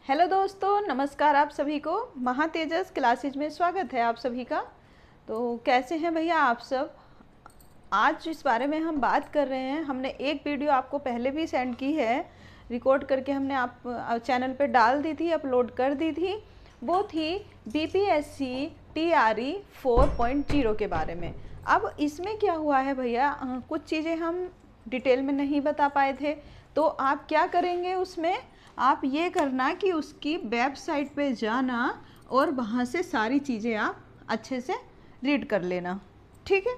Hello दोस्तों, नमस्कार। आप सभी को महातेजस क्लासेज में स्वागत है आप सभी का। तो कैसे हैं भैया आप सब। आज जिस बारे में हम बात कर रहे हैं, हमने एक वीडियो आपको पहले भी सेंड की है, रिकॉर्ड करके हमने आप चैनल पे डाल दी थी, अपलोड कर दी थी। वो थी बीपीएससी टीआरई 4.0 के बारे में। अब इसमें क्या हुआ है भैया, कुछ चीज़ें हम डिटेल में नहीं बता पाए थे, तो आप क्या करेंगे उसमें, आप ये करना कि उसकी वेबसाइट पे जाना और वहाँ से सारी चीज़ें आप अच्छे से रीड कर लेना, ठीक है।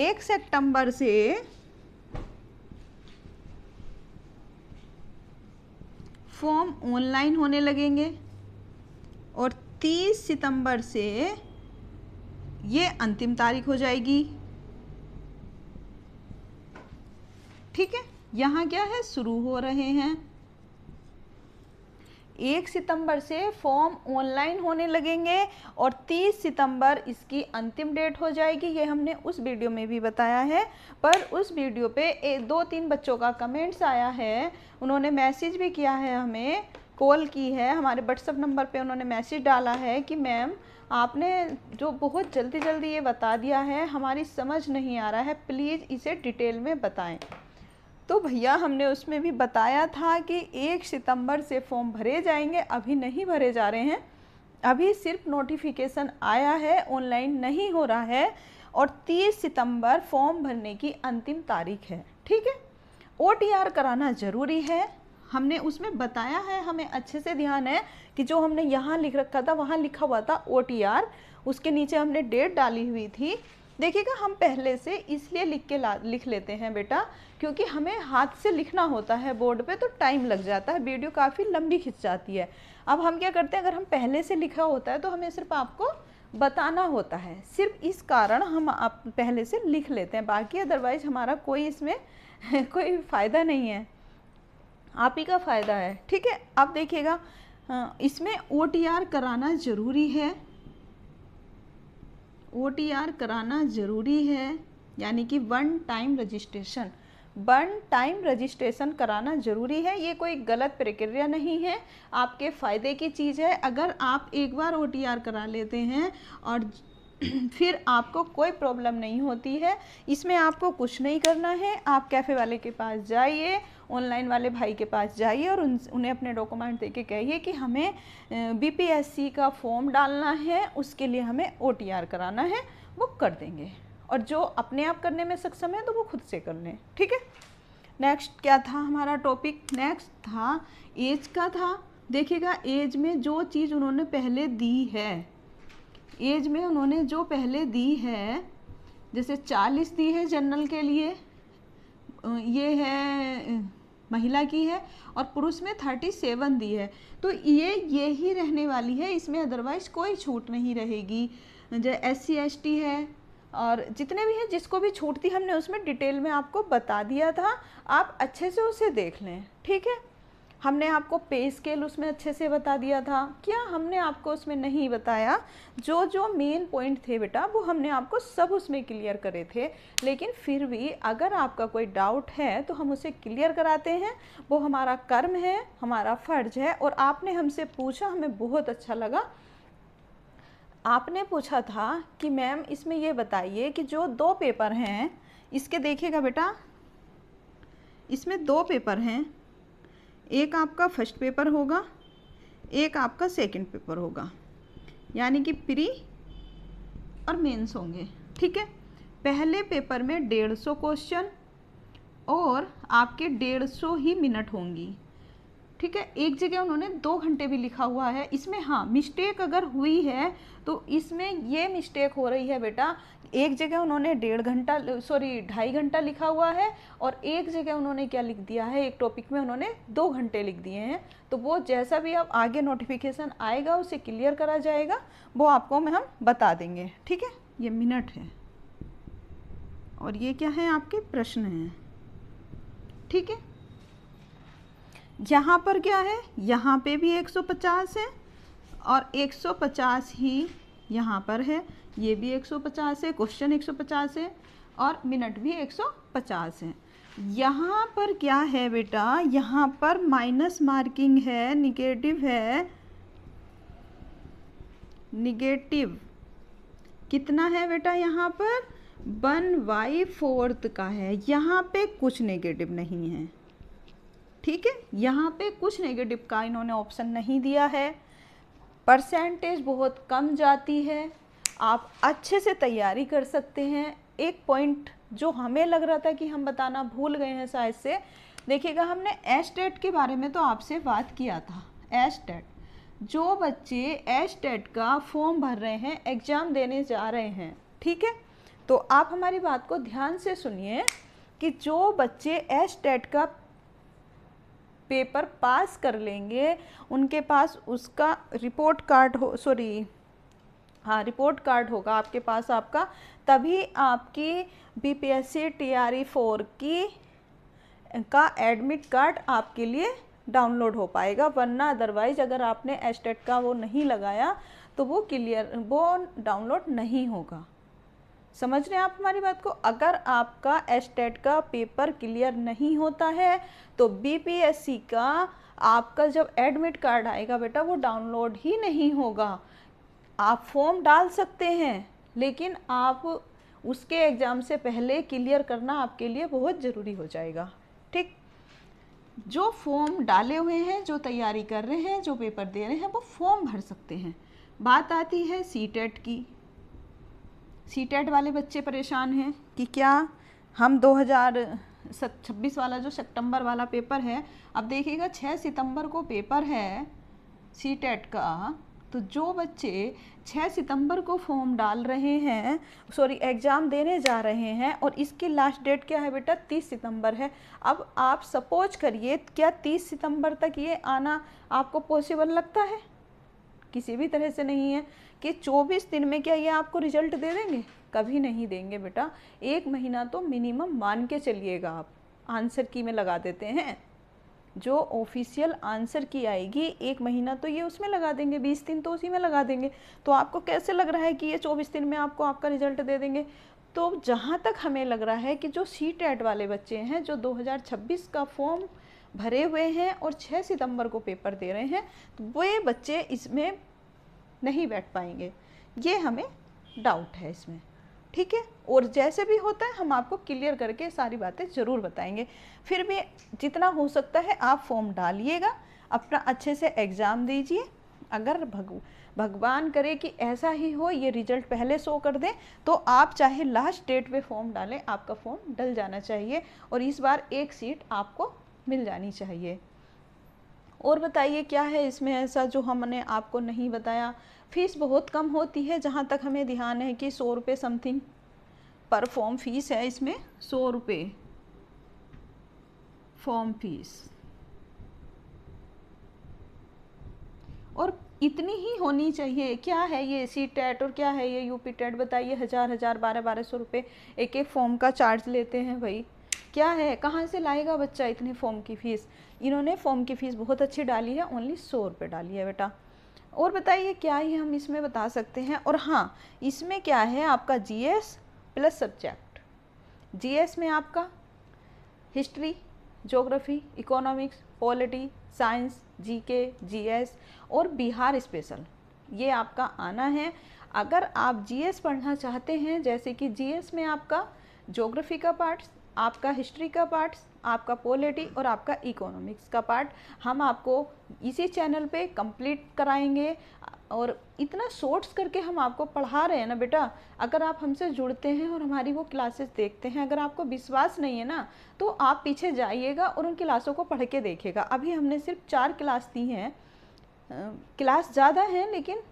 1 सितंबर से फॉर्म ऑनलाइन होने लगेंगे और 30 सितंबर से ये अंतिम तारीख हो जाएगी, ठीक है। यहाँ क्या है, शुरू हो रहे हैं। 1 सितंबर से फॉर्म ऑनलाइन होने लगेंगे और 30 सितंबर इसकी अंतिम डेट हो जाएगी। ये हमने उस वीडियो में भी बताया है, पर उस वीडियो पे 2-3 बच्चों का कमेंट्स आया है, उन्होंने मैसेज भी किया है, हमें कॉल की है, हमारे व्हाट्सएप नंबर पे उन्होंने मैसेज डाला है कि मैम आपने जो बहुत जल्दी जल्दी ये बता दिया है, हमारी समझ नहीं आ रहा है, प्लीज़ इसे डिटेल में बताएं। तो भैया हमने उसमें भी बताया था कि 1 सितंबर से फॉर्म भरे जाएंगे, अभी नहीं भरे जा रहे हैं, अभी सिर्फ नोटिफिकेशन आया है, ऑनलाइन नहीं हो रहा है। और 30 सितंबर फॉर्म भरने की अंतिम तारीख है, ठीक है। ओटीआर कराना ज़रूरी है, हमने उसमें बताया है, हमें अच्छे से ध्यान है कि जो हमने यहाँ लिख रखा था वहाँ लिखा हुआ था ओटीआर, उसके नीचे हमने डेट डाली हुई थी। देखिएगा, हम पहले से इसलिए लिख लेते हैं बेटा, क्योंकि हमें हाथ से लिखना होता है बोर्ड पे, तो टाइम लग जाता है, वीडियो काफ़ी लंबी खिंच जाती है। अब हम क्या करते हैं, अगर हम पहले से लिखा होता है तो हमें सिर्फ आपको बताना होता है, सिर्फ इस कारण हम आप पहले से लिख लेते हैं, बाकी अदरवाइज हमारा कोई इसमें कोई फ़ायदा नहीं है, आप ही का फ़ायदा है, ठीक है। अब देखिएगा, इसमें ओटीआर कराना ज़रूरी है, ओटीआर कराना ज़रूरी है, यानी कि वन टाइम रजिस्ट्रेशन कराना ज़रूरी है। ये कोई गलत प्रक्रिया नहीं है, आपके फ़ायदे की चीज़ है। अगर आप एक बार ओटीआर करा लेते हैं और फिर आपको कोई प्रॉब्लम नहीं होती है, इसमें आपको कुछ नहीं करना है। आप कैफ़े वाले के पास जाइए, ऑनलाइन वाले भाई के पास जाइए और उन्हें अपने डॉक्यूमेंट दे के कहिए कि हमें बीपीएससी का फॉर्म डालना है, उसके लिए हमें ओटीआर कराना है, वो कर देंगे। और जो अपने आप करने में सक्षम है तो वो खुद से कर लें, ठीक है। नेक्स्ट क्या था हमारा टॉपिक, नेक्स्ट था एज का था। देखिएगा, एज में जो चीज़ उन्होंने पहले दी है, एज में उन्होंने जो पहले दी है, जैसे 40 दी है जनरल के लिए, ये है महिला की है, और पुरुष में 37 दी है, तो ये ही रहने वाली है, इसमें अदरवाइज कोई छूट नहीं रहेगी। जो SC ST है और जितने भी हैं, जिसको भी छूट थी हमने उसमें डिटेल में आपको बता दिया था, आप अच्छे से उसे देख लें, ठीक है। हमने आपको पे स्केल उसमें अच्छे से बता दिया था, क्या हमने आपको उसमें नहीं बताया, जो जो मेन पॉइंट थे बेटा वो हमने आपको सब उसमें क्लियर करे थे, लेकिन फिर भी अगर आपका कोई डाउट है तो हम उसे क्लियर कराते हैं, वो हमारा कर्म है, हमारा फ़र्ज है। और आपने हमसे पूछा, हमें बहुत अच्छा लगा, आपने पूछा था कि मैम इसमें ये बताइए कि जो 2 पेपर हैं इसके, देखिएगा बेटा इसमें 2 पेपर हैं, एक आपका फर्स्ट पेपर होगा, एक आपका सेकंड पेपर होगा, यानी कि प्री और मेंस होंगे, ठीक है। पहले पेपर में 150 क्वेश्चन और आपके 150 ही मिनट होंगी, ठीक है। एक जगह उन्होंने 2 घंटे भी लिखा हुआ है, इसमें हाँ मिस्टेक अगर हुई है तो इसमें ये मिस्टेक हो रही है बेटा, एक जगह उन्होंने 2.5 घंटा लिखा हुआ है और एक जगह उन्होंने क्या लिख दिया है, एक टॉपिक में उन्होंने 2 घंटे लिख दिए हैं। तो वो जैसा भी अब आगे नोटिफिकेशन आएगा उसे क्लियर करा जाएगा, वो आपको हम बता देंगे, ठीक है। ये मिनट है और ये क्या है, आपके प्रश्न हैं, ठीक है। यहाँ पर क्या है, यहाँ पे भी 150 है और 150 ही यहाँ पर है, ये भी 150 है, क्वेश्चन 150 है और मिनट भी 150 है। यहाँ पर क्या है बेटा, यहाँ पर माइनस मार्किंग है, निगेटिव है, निगेटिव कितना है बेटा, यहाँ पर 1/4 का है, यहाँ पे कुछ नेगेटिव नहीं है, ठीक है, यहाँ पे कुछ नेगेटिव का इन्होंने ऑप्शन नहीं दिया है। परसेंटेज बहुत कम जाती है, आप अच्छे से तैयारी कर सकते हैं। एक पॉइंट जो हमें लग रहा था कि हम बताना भूल गए हैं शायद से, देखिएगा हमने एस्टेट के बारे में तो आपसे बात किया था। एस्टेट, जो बच्चे एस्टेट का फॉर्म भर रहे हैं, एग्ज़ाम देने जा रहे हैं, ठीक है, तो आप हमारी बात को ध्यान से सुनिए कि जो बच्चे एस्टेट का पेपर पास कर लेंगे, उनके पास उसका रिपोर्ट कार्ड हो, सॉरी हाँ रिपोर्ट कार्ड होगा आपके पास आपका, तभी आपकी बीपीएससी टीआरई 4 की का एडमिट कार्ड आपके लिए डाउनलोड हो पाएगा, वरना अदरवाइज अगर आपने एस्टेट का वो नहीं लगाया तो वो डाउनलोड नहीं होगा। समझ रहे हैं आप हमारी बात को? अगर आपका एस्टेट का पेपर क्लियर नहीं होता है तो बीपीएससी का आपका जब एडमिट कार्ड आएगा बेटा वो डाउनलोड ही नहीं होगा। आप फॉर्म डाल सकते हैं, लेकिन आप उसके एग्ज़ाम से पहले क्लियर करना आपके लिए बहुत ज़रूरी हो जाएगा, ठीक। जो फॉर्म डाले हुए हैं, जो तैयारी कर रहे हैं, जो पेपर दे रहे हैं, वो फॉर्म भर सकते हैं। बात आती है सीटेट की। सीटेट वाले बच्चे परेशान हैं कि क्या हम 2026 वाला जो सितंबर वाला पेपर है, अब देखिएगा 6 सितंबर को पेपर है सीटेट का, तो जो बच्चे 6 सितंबर को फॉर्म डाल रहे हैं, सॉरी एग्ज़ाम देने जा रहे हैं, और इसकी लास्ट डेट क्या है बेटा, 30 सितंबर है। अब आप सपोज करिए, क्या 30 सितंबर तक ये आना आपको पॉसिबल लगता है? किसी भी तरह से नहीं है। कि 24 दिन में क्या ये आपको रिजल्ट दे देंगे? कभी नहीं देंगे बेटा। 1 महीना तो मिनिमम मान के चलिएगा आप। आंसर की में लगा देते हैं, जो ऑफिशियल आंसर की आएगी 1 महीना तो ये उसमें लगा देंगे, 20 दिन तो उसी में लगा देंगे। तो आपको कैसे लग रहा है कि ये 24 दिन में आपको आपका रिजल्ट दे देंगे? तो जहाँ तक हमें लग रहा है कि जो सीटेट वाले बच्चे हैं, जो 2026 का फॉर्म भरे हुए हैं और 6 सितंबर को पेपर दे रहे हैं, तो वो बच्चे इसमें नहीं बैठ पाएंगे, ये हमें डाउट है इसमें, ठीक है। और जैसे भी होता है हम आपको क्लियर करके सारी बातें ज़रूर बताएंगे। फिर भी जितना हो सकता है आप फॉर्म डालिएगा, अपना अच्छे से एग्ज़ाम दीजिए। अगर भगवान करे कि ऐसा ही हो, ये रिजल्ट पहले शो कर दें, तो आप चाहे लास्ट डेट पे फॉर्म डालें, आपका फॉर्म डल जाना चाहिए और इस बार एक सीट आपको मिल जानी चाहिए। और बताइए क्या है इसमें ऐसा जो हमने आपको नहीं बताया? फीस बहुत कम होती है, जहाँ तक हमें ध्यान है कि 100 रुपये समथिंग पर फॉर्म फीस है। इसमें 100 रुपये फॉर्म फीस, और इतनी ही होनी चाहिए। क्या है ये सीटेट और क्या है ये यूपी टेट? बताइए, 1000 1200 रुपये एक एक फॉर्म का चार्ज लेते हैं भाई। क्या है, कहाँ से लाएगा बच्चा इतने फॉर्म की फ़ीस? इन्होंने फॉर्म की फ़ीस बहुत अच्छी डाली है, ओनली 100 रुपये डाली है बेटा। और बताइए क्या ही हम इसमें बता सकते हैं? और हाँ, इसमें क्या है आपका जीएस प्लस सब्जेक्ट। जीएस में आपका history, geography, economics, polity, science, GK, GS और बिहार स्पेशल, ये आपका आना है। अगर आप जीएस पढ़ना चाहते हैं, जैसे कि जीएस में आपका ज्योग्राफी का पार्ट, आपका हिस्ट्री का पार्ट, आपका पॉलिटी और आपका इकोनॉमिक्स का पार्ट, हम आपको इसी चैनल पे कंप्लीट कराएंगे। और इतना शॉर्ट्स करके हम आपको पढ़ा रहे हैं ना बेटा। अगर आप हमसे जुड़ते हैं और हमारी वो क्लासेस देखते हैं, अगर आपको विश्वास नहीं है ना, तो आप पीछे जाइएगा और उन क्लासों को पढ़ के देखिएगा। अभी हमने सिर्फ 4 क्लास दी हैं, क्लास ज़्यादा हैं, लेकिन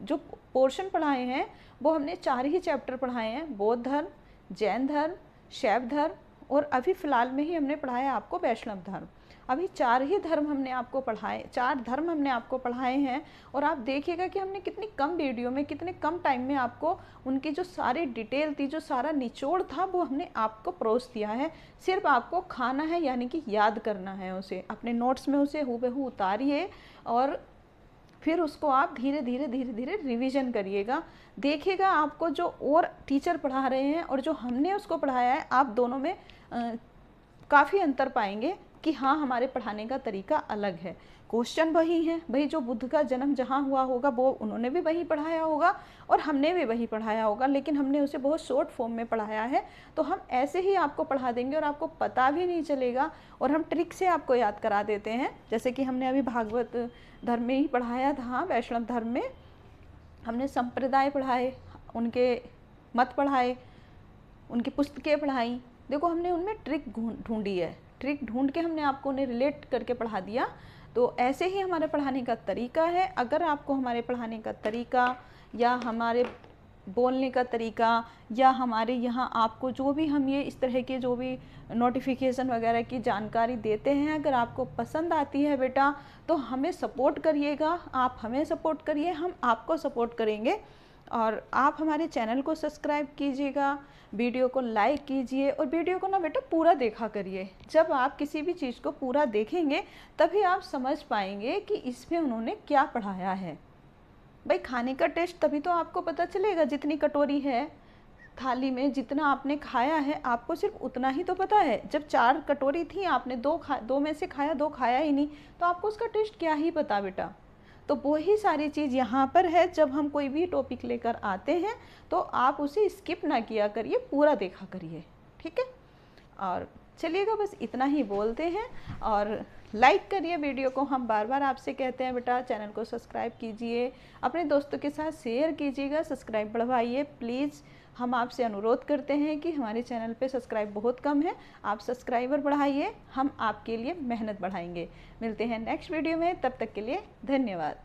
जो पोर्शन पढ़ाए हैं वो हमने 4 ही चैप्टर पढ़ाए हैं। बौद्ध धर्म, जैन धर्म, शैव धर्म, और अभी फ़िलहाल में ही हमने पढ़ाया आपको वैष्णव धर्म। अभी 4 ही धर्म हमने आपको पढ़ाए, 4 धर्म हमने आपको पढ़ाए हैं। और आप देखिएगा कि हमने कितनी कम वीडियो में, कितने कम टाइम में आपको उनकी जो सारी डिटेल थी, जो सारा निचोड़ था, वो हमने आपको परोस दिया है। सिर्फ आपको खाना है, यानी कि याद करना है उसे। अपने नोट्स में उसे हूबहू उतारिए और फिर उसको आप धीरे धीरे रिवीजन करिएगा। देखिएगा आपको जो और टीचर पढ़ा रहे हैं और जो हमने उसको पढ़ाया है, आप दोनों में काफ़ी अंतर पाएंगे कि हाँ हमारे पढ़ाने का तरीका अलग है। क्वेश्चन वही हैं, भाई जो बुद्ध का जन्म जहाँ हुआ होगा वो उन्होंने भी वही पढ़ाया होगा और हमने भी वही पढ़ाया होगा, लेकिन हमने उसे बहुत शॉर्ट फॉर्म में पढ़ाया है। तो हम ऐसे ही आपको पढ़ा देंगे और आपको पता भी नहीं चलेगा, और हम ट्रिक से आपको याद करा देते हैं। जैसे कि हमने अभी भागवत धर्म में ही पढ़ाया था, वैष्णव धर्म में हमने संप्रदाय पढ़ाए, उनके मत पढ़ाए, उनकी पुस्तकें पढ़ाई। देखो हमने उनमें ट्रिक ढूंढी है, ट्रिक ढूंढ के हमने आपको उन्हें रिलेट करके पढ़ा दिया। तो ऐसे ही हमारे पढ़ाने का तरीका है। अगर आपको हमारे पढ़ाने का तरीका या हमारे बोलने का तरीका या हमारे यहाँ आपको जो भी हम ये इस तरह के जो भी नोटिफिकेशन वगैरह की जानकारी देते हैं, अगर आपको पसंद आती है बेटा तो हमें सपोर्ट करिएगा, आप हमें सपोर्ट करिए, हम आपको सपोर्ट करेंगे। और आप हमारे चैनल को सब्सक्राइब कीजिएगा, वीडियो को लाइक कीजिए, और वीडियो को ना बेटा पूरा देखा करिए। जब आप किसी भी चीज़ को पूरा देखेंगे तभी आप समझ पाएंगे कि इसमें उन्होंने क्या पढ़ाया है। भाई खाने का टेस्ट तभी तो आपको पता चलेगा, जितनी कटोरी है थाली में, जितना आपने खाया है आपको सिर्फ उतना ही तो पता है। जब 4 कटोरी थी, आपने 2 में से खाया, 2 खाया ही नहीं, तो आपको उसका टेस्ट क्या ही पता बेटा। तो वही सारी चीज़ यहाँ पर है। जब हम कोई भी टॉपिक लेकर आते हैं तो आप उसे स्किप ना किया करिए, पूरा देखा करिए, ठीक है। और चलिएगा, बस इतना ही बोलते हैं, और लाइक करिए वीडियो को। हम बार बार आपसे कहते हैं बेटा चैनल को सब्सक्राइब कीजिए, अपने दोस्तों के साथ शेयर कीजिएगा, सब्सक्राइब बढ़वाइए प्लीज़। हम आपसे अनुरोध करते हैं कि हमारे चैनल पे सब्सक्राइब बहुत कम है, आप सब्सक्राइबर बढ़ाइए, हम आपके लिए मेहनत बढ़ाएंगे। मिलते हैं नेक्स्ट वीडियो में, तब तक के लिए धन्यवाद।